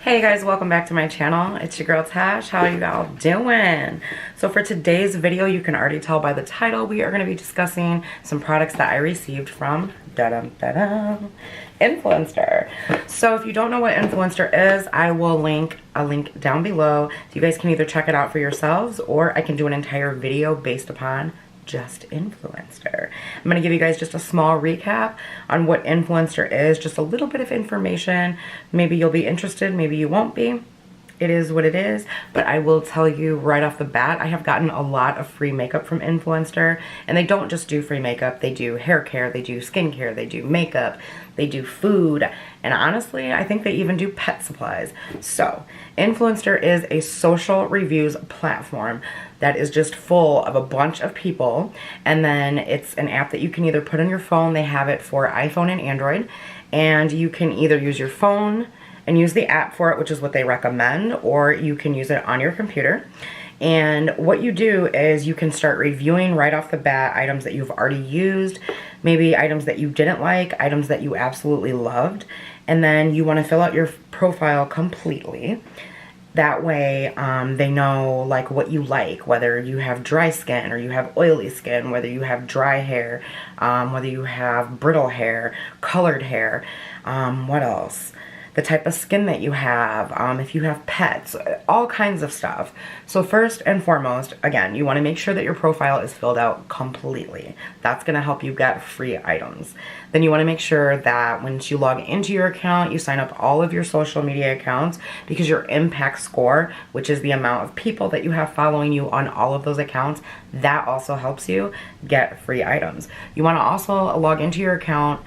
Hey guys, welcome back to my channel. It's your girl Tash. How are you all doing? So for today's video, you can already tell by the title, we are going to be discussing some products that I received from Influenster. So if you don't know what Influenster is, I will link a link down below. You guys can either check it out for yourselves or I can do an entire video based upon just Influenster. I'm going to give you guys just a small recap on what Influencer is, just a little bit of information. Maybe you'll be interested, maybe you won't be. It is what it is, but I will tell you right off the bat, I have gotten a lot of free makeup from Influencer, and they don't just do free makeup, they do hair care, they do skincare, they do makeup, they do food, and honestly, I think they even do pet supplies. So, Influencer is a social reviews platform that is just full of a bunch of people, and then it's an app that you can either put on your phone. They have it for iPhone and Android, and you can either use your phone and use the app for it, which is what they recommend, or you can use it on your computer. And what you do is you can start reviewing right off the bat items that you've already used, maybe items that you didn't like, items that you absolutely loved, and then you want to fill out your profile completely. That way they know like what you like, whether you have dry skin or you have oily skin, whether you have dry hair, whether you have brittle hair, colored hair, what else? The type of skin that you have, if you have pets, all kinds of stuff. So first and foremost, again, you want to make sure that your profile is filled out completely. That's going to help you get free items. Then you want to make sure that once you log into your account, you sign up all of your social media accounts, because your impact score, which is the amount of people that you have following you on all of those accounts, that also helps you get free items. You want to also log into your account,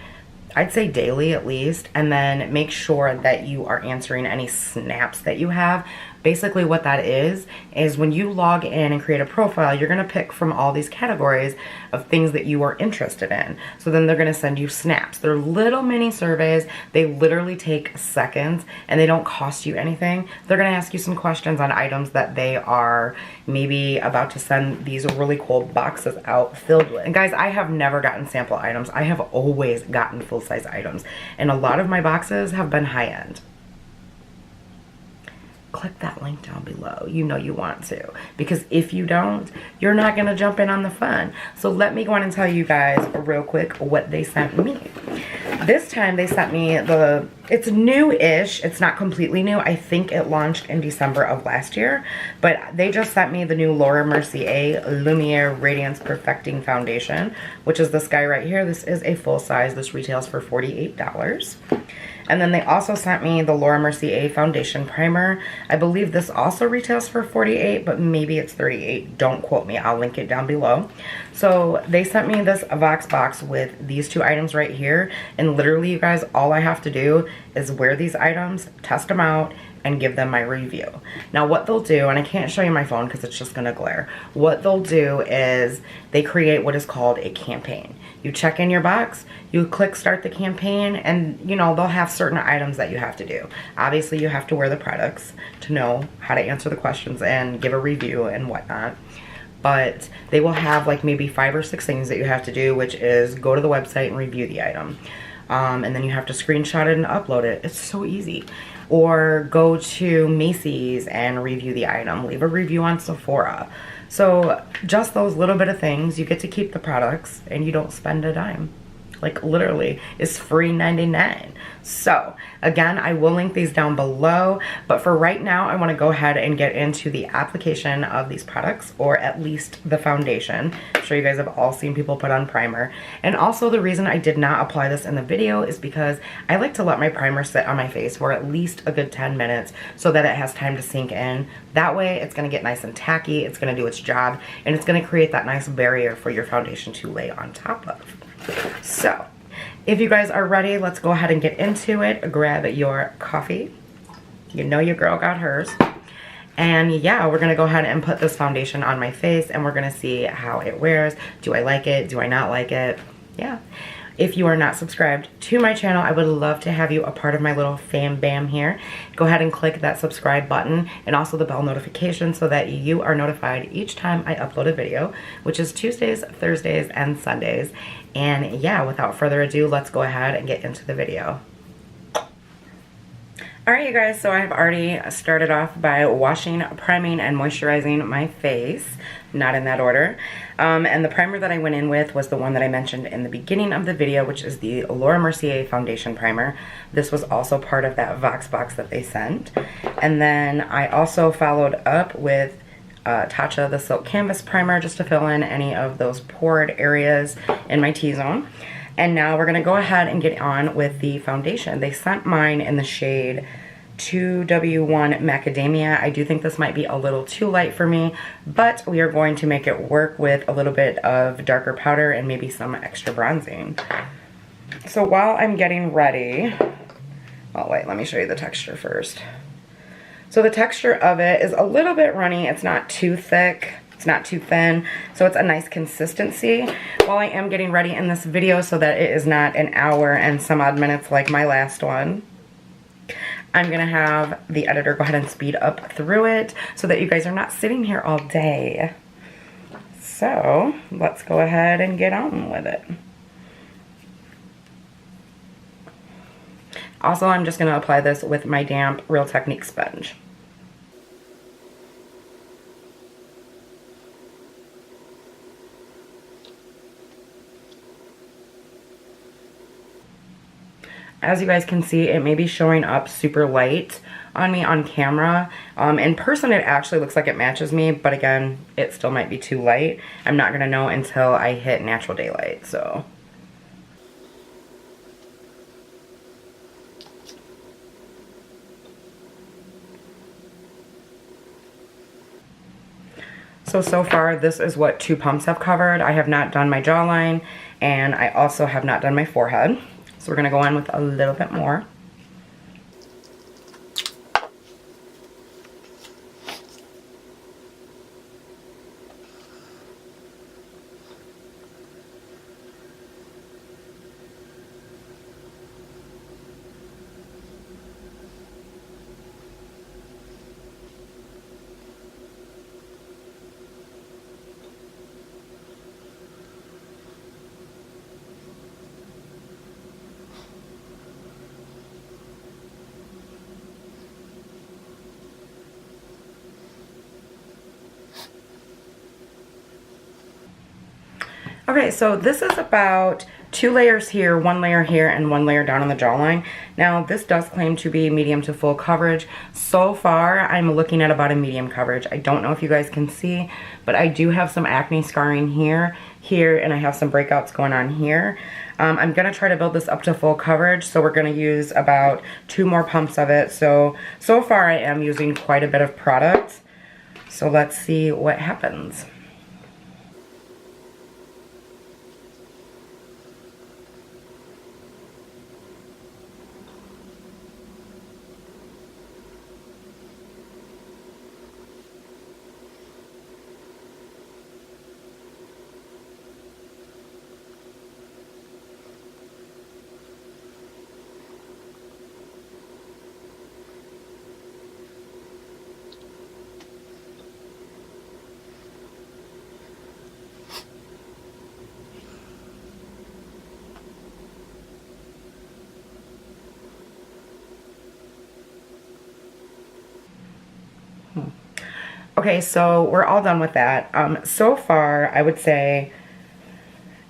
I'd say daily at least, and then make sure that you are answering any snaps that you have. Basically what that is when you log in and create a profile, you're going to pick from all these categories of things that you are interested in. So then they're going to send you snaps. They're little mini surveys. They literally take seconds and they don't cost you anything. They're going to ask you some questions on items that they are maybe about to send these really cool boxes out filled with. And guys, I have never gotten sample items. I have always gotten full-size items. And a lot of my boxes have been high-end. Click that link down below. You know you want to, because if you don't, you're not going to jump in on the fun. So let me go on and tell you guys real quick what they sent me. This time they sent me it's new-ish. It's not completely new. I think it launched in December of last year, but they just sent me the new Mercier Lumere Radiance Perfecting Foundation, which is this guy right here. This is a full size. This retails for $48. And then they also sent me the Mercier Foundation Primer. I believe this also retails for $48, but maybe it's $38. Don't quote me. I'll link it down below. So they sent me this Vox box with these two items right here. And literally, you guys, all I have to do is wear these items, test them out, and give them my review. Now what they'll do, and I can't show you my phone because it's just gonna glare. What they'll do is they create what is called a campaign. You check in your box, you click start the campaign, and you know, they'll have certain items that you have to do. Obviously you have to wear the products to know how to answer the questions and give a review and whatnot. But they will have like maybe 5 or 6 things that you have to do, which is go to the website and review the item. And then you have to screenshot it and upload it. It's so easy. Or go to Macy's and review the item. Leave a review on Sephora. So just those little bit of things, you get to keep the products and you don't spend a dime. Like literally, it's free 99. So again, I will link these down below, but for right now, I want to go ahead and get into the application of these products, or at least the foundation. I'm sure you guys have all seen people put on primer. And also the reason I did not apply this in the video is because I like to let my primer sit on my face for at least a good 10 minutes so that it has time to sink in. That way it's going to get nice and tacky, it's going to do its job, and it's going to create that nice barrier for your foundation to lay on top of. So, if you guys are ready, let's go ahead and get into it. Grab your coffee. You know your girl got hers. And yeah, we're going to go ahead and put this foundation on my face and we're going to see how it wears. Do I like it? Do I not like it? Yeah. If you are not subscribed to my channel, I would love to have you a part of my little fam bam here. Go ahead and click that subscribe button and also the bell notification so that you are notified each time I upload a video, which is Tuesdays, Thursdays, and Sundays. And yeah, without further ado, let's go ahead and get into the video. Alright you guys, so I have already started off by washing, priming, and moisturizing my face. Not in that order. And the primer that I went in with was the one that I mentioned in the beginning of the video, which is the Laura Mercier Foundation Primer. This was also part of that Vox box that they sent. And then I also followed up with Tasha, the Silk Canvas Primer, just to fill in any of those pored areas in my T-zone. And now we're going to go ahead and get on with the foundation. They sent mine in the shade 2W1 Macadamia. I do think this might be a little too light for me, but we are going to make it work with a little bit of darker powder and maybe some extra bronzing. So while I'm getting ready, oh wait, let me show you the texture first. So the texture of it is a little bit runny. It's not too thick. It's not too thin, so it's a nice consistency while I am getting ready in this video so that it is not an hour and some odd minutes like my last one. I'm gonna have the editor go ahead and speed up through it so that you guys are not sitting here all day. So let's go ahead and get on with it. Also, I'm just gonna apply this with my damp Real Technique sponge. As you guys can see, it may be showing up super light on me on camera. In person, it actually looks like it matches me, but again, it still might be too light. I'm not gonna know until I hit natural daylight, so. So far, this is what 2 pumps have covered. I have not done my jawline, and I also have not done my forehead. So we're going to go in with a little bit more. Okay, so this is about 2 layers here, 1 layer here, and 1 layer down on the jawline. Now, this does claim to be medium to full coverage. So far, I'm looking at about a medium coverage. I don't know if you guys can see, but I do have some acne scarring here, and I have some breakouts going on here. I'm going to try to build this up to full coverage, so we're going to use about 2 more pumps of it. So far, I am using quite a bit of product. So let's see what happens. Okay, so we're all done with that. So far, I would say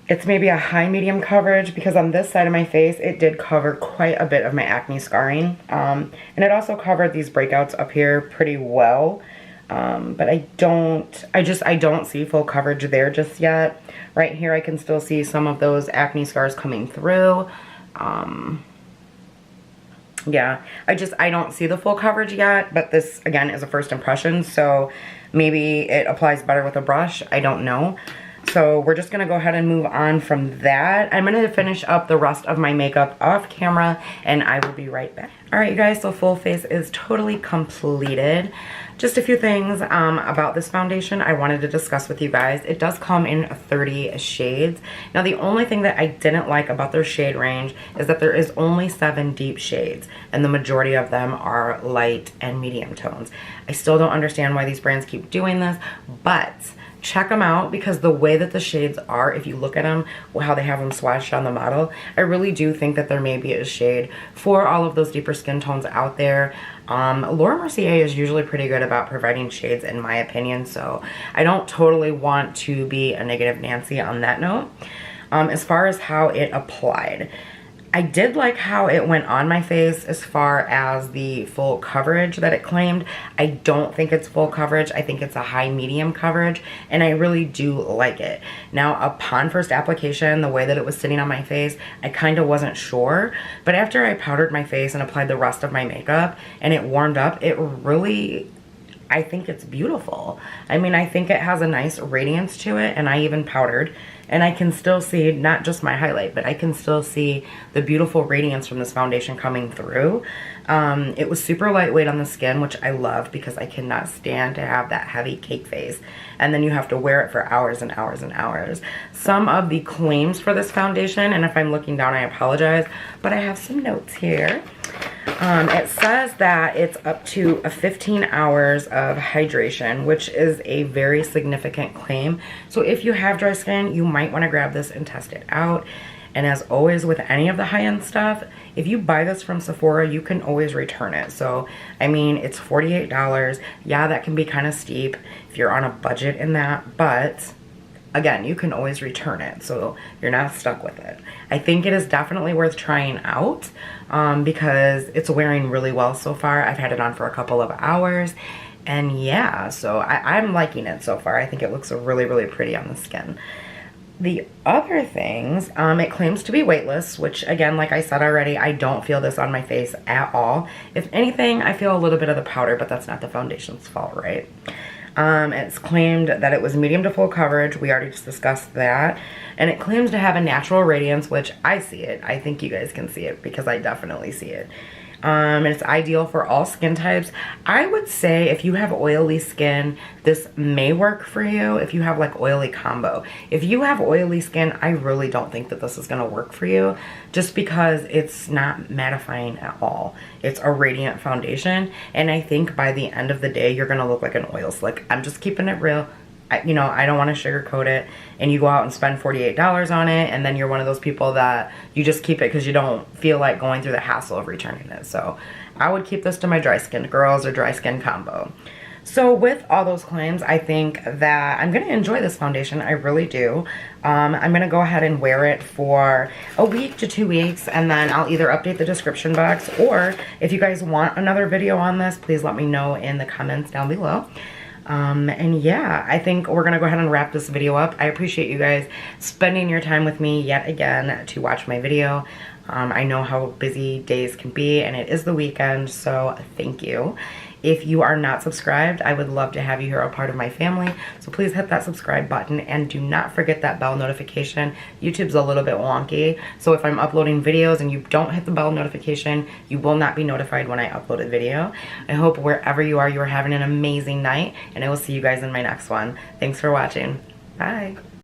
it's maybe a high medium coverage because on this side of my face, it did cover quite a bit of my acne scarring. And it also covered these breakouts up here pretty well. But I don't see full coverage there just yet. Right here, I can still see some of those acne scars coming through. Yeah, I don't see the full coverage yet, but this, again, is a first impression, so maybe it applies better with a brush. I don't know. So we're just going to go ahead and move on from that. I'm going to finish up the rest of my makeup off camera, and I will be right back. Alright, you guys, so full face is totally completed. Just a few things about this foundation I wanted to discuss with you guys. It does come in 30 shades. Now, the only thing that I didn't like about their shade range is that there is only 7 deep shades, and the majority of them are light and medium tones. I still don't understand why these brands keep doing this, but check them out, because the way that the shades are, if you look at them, how they have them swatched on the model, I really do think that there may be a shade for all of those deeper skin tones out there. Laura Mercier is usually pretty good about providing shades, in my opinion, so I don't totally want to be a negative Nancy on that note. As far as how it applied, I did like how it went on my face as far as the full coverage that it claimed. I don't think it's full coverage. I think it's a high medium coverage, and I really do like it. Now, upon first application, the way that it was sitting on my face, I kind of wasn't sure, but after I powdered my face and applied the rest of my makeup and it warmed up, it really, I think it's beautiful. I mean, I think it has a nice radiance to it, and I even powdered, and I can still see not just my highlight, but I can still see the beautiful radiance from this foundation coming through. It was super lightweight on the skin, which I loved, because I cannot stand to have that heavy cake face, and then you have to wear it for hours and hours and hours. Some of the claims for this foundation, and if I'm looking down, I apologize, but I have some notes here. It says that it's up to 15 hours of hydration, which is a very significant claim. So if you have dry skin, you might want to grab this and test it out. And as always with any of the high-end stuff, if you buy this from Sephora, you can always return it. So, I mean, it's $48. Yeah, that can be kind of steep if you're on a budget in that, but again, you can always return it, so you're not stuck with it. I think it is definitely worth trying out because it's wearing really well so far. I've had it on for a couple of hours, and yeah, so I'm liking it so far. I think it looks really, really pretty on the skin. The other things, it claims to be weightless, which again, like I said already, I don't feel this on my face at all. If anything, I feel a little bit of the powder, but that's not the foundation's fault, right? It's claimed that it was medium to full coverage. We already just discussed that. And it claims to have a natural radiance, which I see it. I think you guys can see it, because I definitely see it. And it's ideal for all skin types. I would say if you have oily skin, this may work for you. If you have like oily combo. If you have oily skin, I really don't think that this is going to work for you, just because it's not mattifying at all. It's a radiant foundation, and I think by the end of the day, you're going to look like an oil slick. I'm just keeping it real. You know, I don't want to sugarcoat it, and you go out and spend $48 on it, and then you're one of those people that you just keep it because you don't feel like going through the hassle of returning it. So I would keep this to my dry skin girls or dry skin combo. So with all those claims, I think that I'm going to enjoy this foundation. I really do. I'm going to go ahead and wear it for a week to 2 weeks, and then I'll either update the description box, or if you guys want another video on this, please let me know in the comments down below. And yeah, I think we're gonna go ahead and wrap this video up. I appreciate you guys spending your time with me yet again to watch my video. I know how busy days can be, and it is the weekend, so thank you. If you are not subscribed, I would love to have you here a part of my family, so please hit that subscribe button, and do not forget that bell notification. YouTube's a little bit wonky, so if I'm uploading videos and you don't hit the bell notification, you will not be notified when I upload a video. I hope wherever you are having an amazing night, and I will see you guys in my next one. Thanks for watching. Bye.